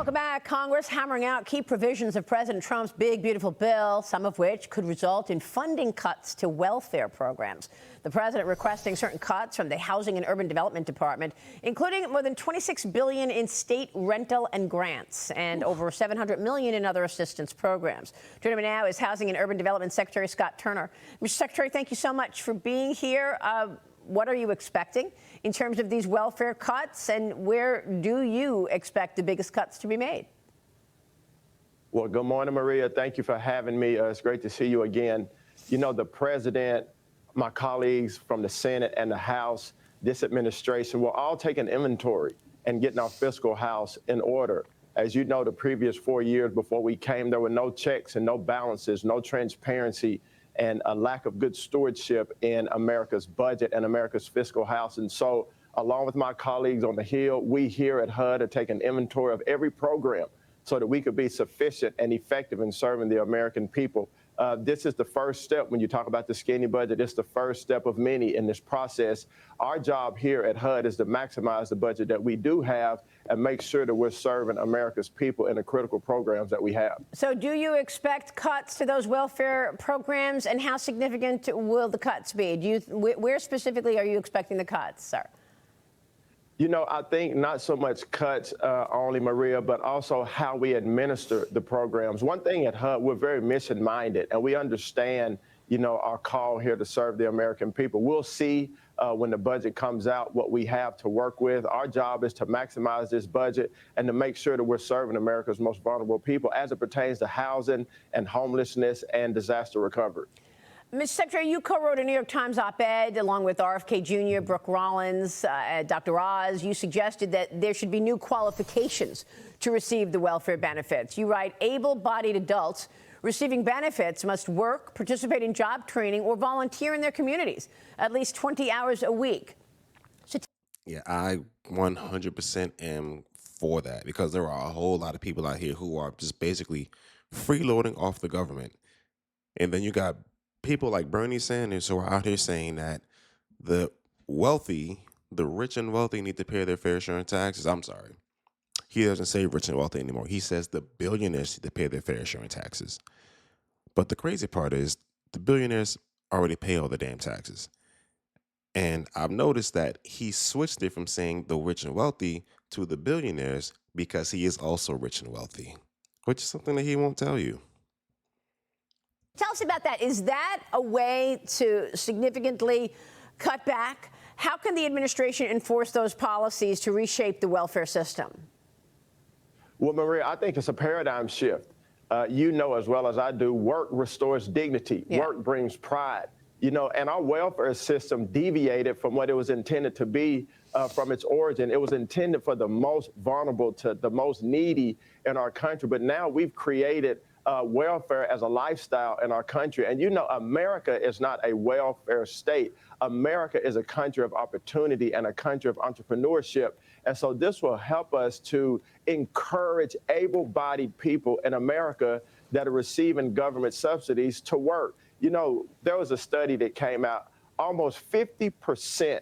Welcome back. Congress hammering out key provisions of President Trump's big, beautiful bill, some of which could result in funding cuts to welfare programs. The president requesting certain cuts from the Housing and Urban Development Department, including more than $26 billion in state rental and grants and over $700 million in other assistance programs. Joining me now is Housing and Urban Development Secretary Scott Turner. Mr. Secretary, thank you so much for being here. What are you expecting in terms of these welfare cuts, and where do you expect the biggest cuts to be made? Well, good morning, Maria. Thank you for having me. It's great to see you again. You know, the president, my colleagues from the Senate and the House, this administration, we're all taking inventory and getting our fiscal house in order. As you know, the previous 4 years before we came, there were no checks and no balances, no transparency, and a lack of good stewardship in America's budget and America's fiscal house. And so, along with my colleagues on the Hill, we here at HUD are taking inventory of every program so that we could be sufficient and effective in serving the American people. This is the first step when you talk about the skinny budget. It's the first step of many in this process. Our job here at HUD is to maximize the budget that we do have and make sure that we're serving America's people in the critical programs that we have. So do you expect cuts to those welfare programs, and how significant will the cuts be? Where specifically are you expecting the cuts, sir? You know, I think not so much cuts only, Maria, but also how we administer the programs. One thing at HUD, we're very mission-minded, and we understand, you know, our call here to serve the American people. We'll see when the budget comes out what we have to work with. Our job is to maximize this budget and to make sure that we're serving America's most vulnerable people as it pertains to housing and homelessness and disaster recovery. Mr. Secretary, you co-wrote a New York Times op-ed along with RFK Jr., Brooke Rollins, Dr. Oz. You suggested that there should be new qualifications to receive the welfare benefits. You write, able-bodied adults receiving benefits must work, participate in job training, or volunteer in their communities at least 20 hours a week. Yeah, I 100% am for that, because there are a whole lot of people out here who are just basically freeloading off the government. And then you got people like Bernie Sanders who are out here saying that the wealthy, the rich and wealthy, need to pay their fair share in taxes. I'm sorry. He doesn't say rich and wealthy anymore. He says the billionaires need to pay their fair share in taxes. But the crazy part is the billionaires already pay all the damn taxes. And I've noticed that he switched it from saying the rich and wealthy to the billionaires because he is also rich and wealthy, which is something that he won't tell you. Tell us about that. Is that a way to significantly cut back? How can the administration enforce those policies to reshape the welfare system? Well, Maria, I think it's a paradigm shift. You know as well as I do, work restores dignity. Yeah. Work brings pride. You know, and our welfare system deviated from what it was intended to be from its origin. It was intended for the most vulnerable, to the most needy in our country. But now we've created welfare as a lifestyle in our country. And you know, America is not a welfare state. America is a country of opportunity and a country of entrepreneurship. And so this will help us to encourage able-bodied people in America that are receiving government subsidies to work. You know, there was a study that came out, almost 50%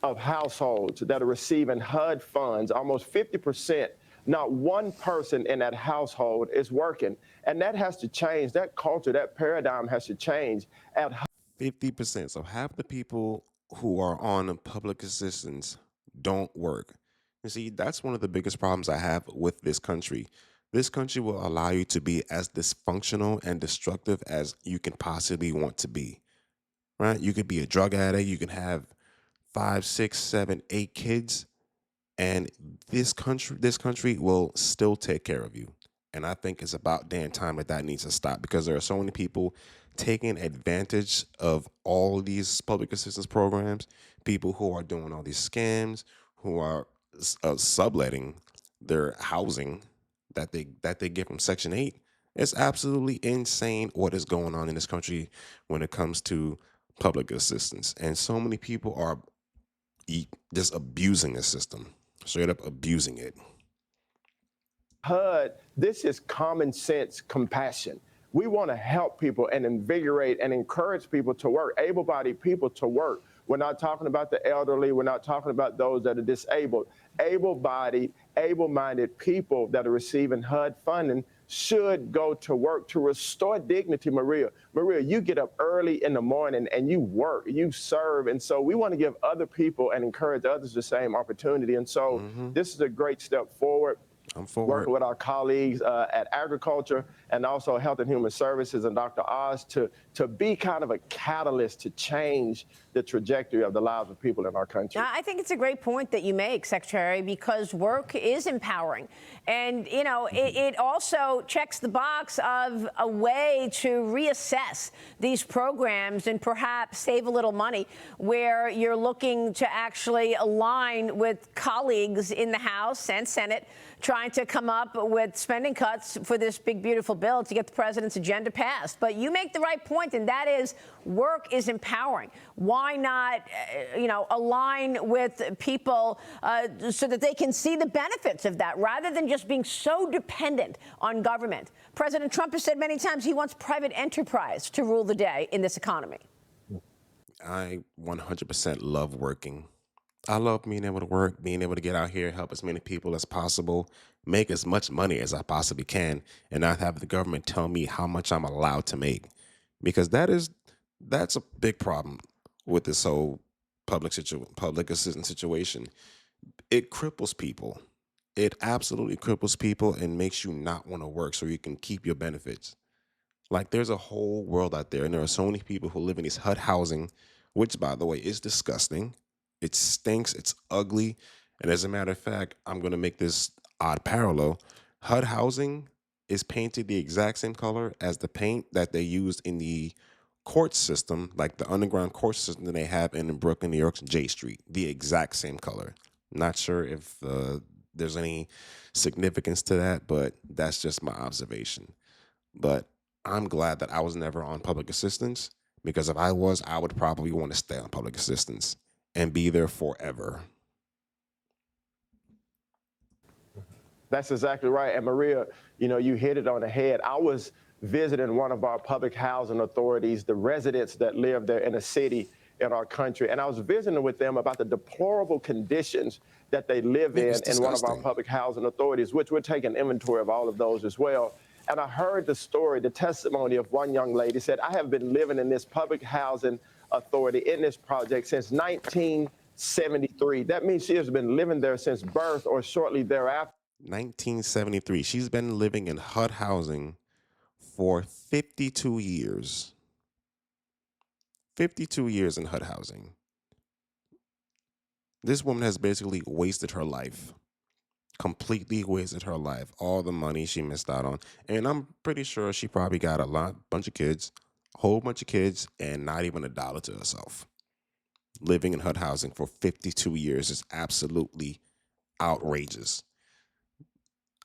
of households that are receiving HUD funds, almost 50%, not one person in that household is working. And that has to change. That culture, that paradigm has to change. At 50%. So half the people who are on public assistance don't work. You see, that's one of the biggest problems I have with this country. This country will allow you to be as dysfunctional and destructive as you can possibly want to be, right? You could be a drug addict. You can have 5, 6, 7, 8 kids. And this country will still take care of you. And I think it's about damn time that needs to stop, because there are so many people taking advantage of all these public assistance programs, people who are doing all these scams, who are subletting their housing that they get from Section 8. It's absolutely insane what is going on in this country when it comes to public assistance. And so many people are just abusing the system. Straight up abusing it. HUD, this is common sense compassion. We want to help people and invigorate and encourage people to work, able-bodied people to work. We're not talking about the elderly. We're not talking about those that are disabled. Able-bodied, able-minded people that are receiving HUD funding should go to work to restore dignity, Maria. Maria, you get up early in the morning and you work, you serve. And so we want to give other people and encourage others the same opportunity. And so this is a great step forward. I'm forward. Working with our colleagues at Agriculture and also Health and Human Services and Dr. Oz to be kind of a catalyst to change the trajectory of the lives of people in our country. I think it's a great point that you make, Secretary, because work is empowering. And, you know, it also checks the box of a way to reassess these programs and perhaps save a little money where you're looking to actually align with colleagues in the House and Senate trying to come up with spending cuts for this big, beautiful bill to get the president's agenda passed. But you make the right point, and that is work is empowering. Why not, you know, align with people so that they can see the benefits of that rather than just being so dependent on government? President Trump has said many times he wants private enterprise to rule the day in this economy. I 100% love working. I love being able to work, being able to get out here, help as many people as possible, make as much money as I possibly can, and not have the government tell me how much I'm allowed to make. Because that's a big problem with this whole public assistance situation. It cripples people. It absolutely cripples people and makes you not want to work so you can keep your benefits. Like, there's a whole world out there, and there are so many people who live in these HUD housing, which, by the way, is disgusting. It stinks. It's ugly. And as a matter of fact, I'm going to make this odd parallel. HUD housing is painted the exact same color as the paint that they used in the court system, like the underground court system that they have in Brooklyn, New York's J Street. The exact same color. Not sure if there's any significance to that, but that's just my observation. But I'm glad that I was never on public assistance, because if I was, I would probably want to stay on public assistance and be there forever. That's exactly right. And Maria, you know, you hit it on the head. I was visiting one of our public housing authorities, the residents that live there in a city in our country. And I was visiting with them about the deplorable conditions that they live in one of our public housing authorities, which we're taking inventory of all of those as well. And I heard the story, the testimony of one young lady said, I have been living in this public housing authority in this project since 1973. That means she has been living there since birth or shortly thereafter. 1973. She's been living in HUD housing for 52 years. 52 years in HUD housing. This woman has basically wasted her life. Completely wasted her life. All the money she missed out on. And I'm pretty sure she probably got a bunch of kids, a whole bunch of kids, and not even $1 to herself. Living in HUD housing for 52 years is absolutely outrageous.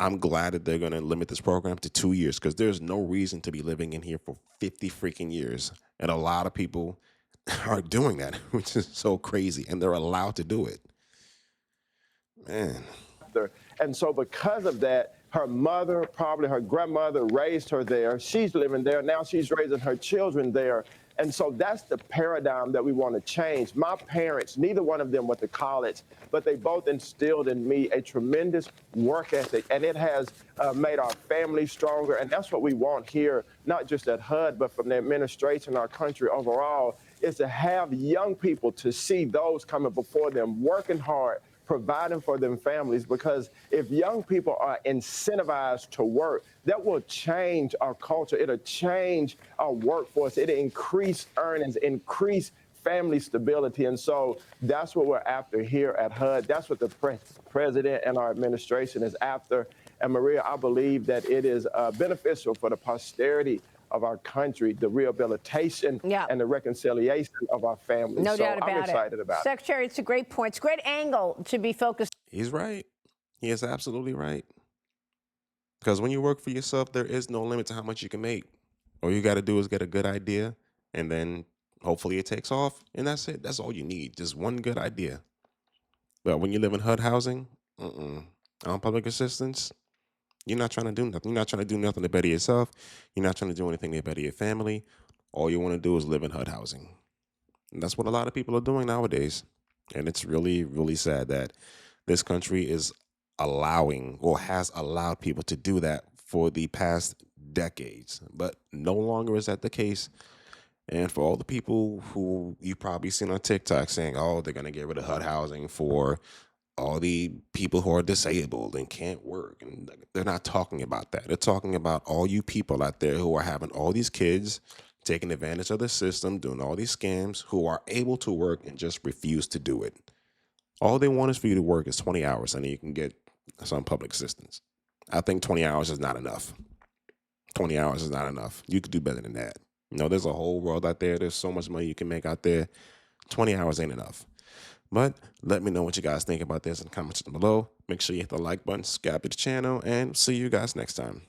I'm glad that they're going to limit this program to 2 years, because there's no reason to be living in here for 50 freaking years. And a lot of people are doing that, which is so crazy. And they're allowed to do it. Man. And so because of that, her mother, probably her grandmother, raised her there. She's living there. Now she's raising her children there. And so that's the paradigm that we want to change. My parents, neither one of them went to college, but they both instilled in me a tremendous work ethic, and it has made our family stronger. And that's what we want here, not just at HUD, but from the administration, our country overall, is to have young people to see those coming before them, working hard, providing for them families, because if young people are incentivized to work, that will change our culture. It'll change our workforce. It'll increase earnings, increase family stability. And so that's what we're after here at HUD. That's what the president and our administration is after. And Maria, I believe that it is beneficial for the posterity of our country, the rehabilitation and the reconciliation of our families. No doubt about it. I'm excited about it. Secretary, it's a great point. It's a great angle to be focused. He's right. He is absolutely right. Because when you work for yourself, there is no limit to how much you can make. All you got to do is get a good idea, and then hopefully it takes off, and that's it. That's all you need, just one good idea. But when you live in HUD housing, on public assistance, you're not trying to do nothing. You're not trying to do nothing to better yourself. You're not trying to do anything to better your family. All you want to do is live in HUD housing. And that's what a lot of people are doing nowadays. And it's really, really sad that this country is allowing or has allowed people to do that for the past decades. But no longer is that the case. And for all the people who you probably seen on TikTok saying, oh, they're going to get rid of HUD housing for all the people who are disabled and can't work. And they're not talking about that. They're talking about all you people out there who are having all these kids taking advantage of the system, doing all these scams, who are able to work and just refuse to do it. All they want is for you to work is 20 hours and then you can get some public assistance. I think 20 hours is not enough. 20 hours is not enough. You could do better than that. You know, there's a whole world out there. There's so much money you can make out there. 20 hours ain't enough. But let me know what you guys think about this in the comments below. Make sure you hit the like button, subscribe to the channel, and see you guys next time.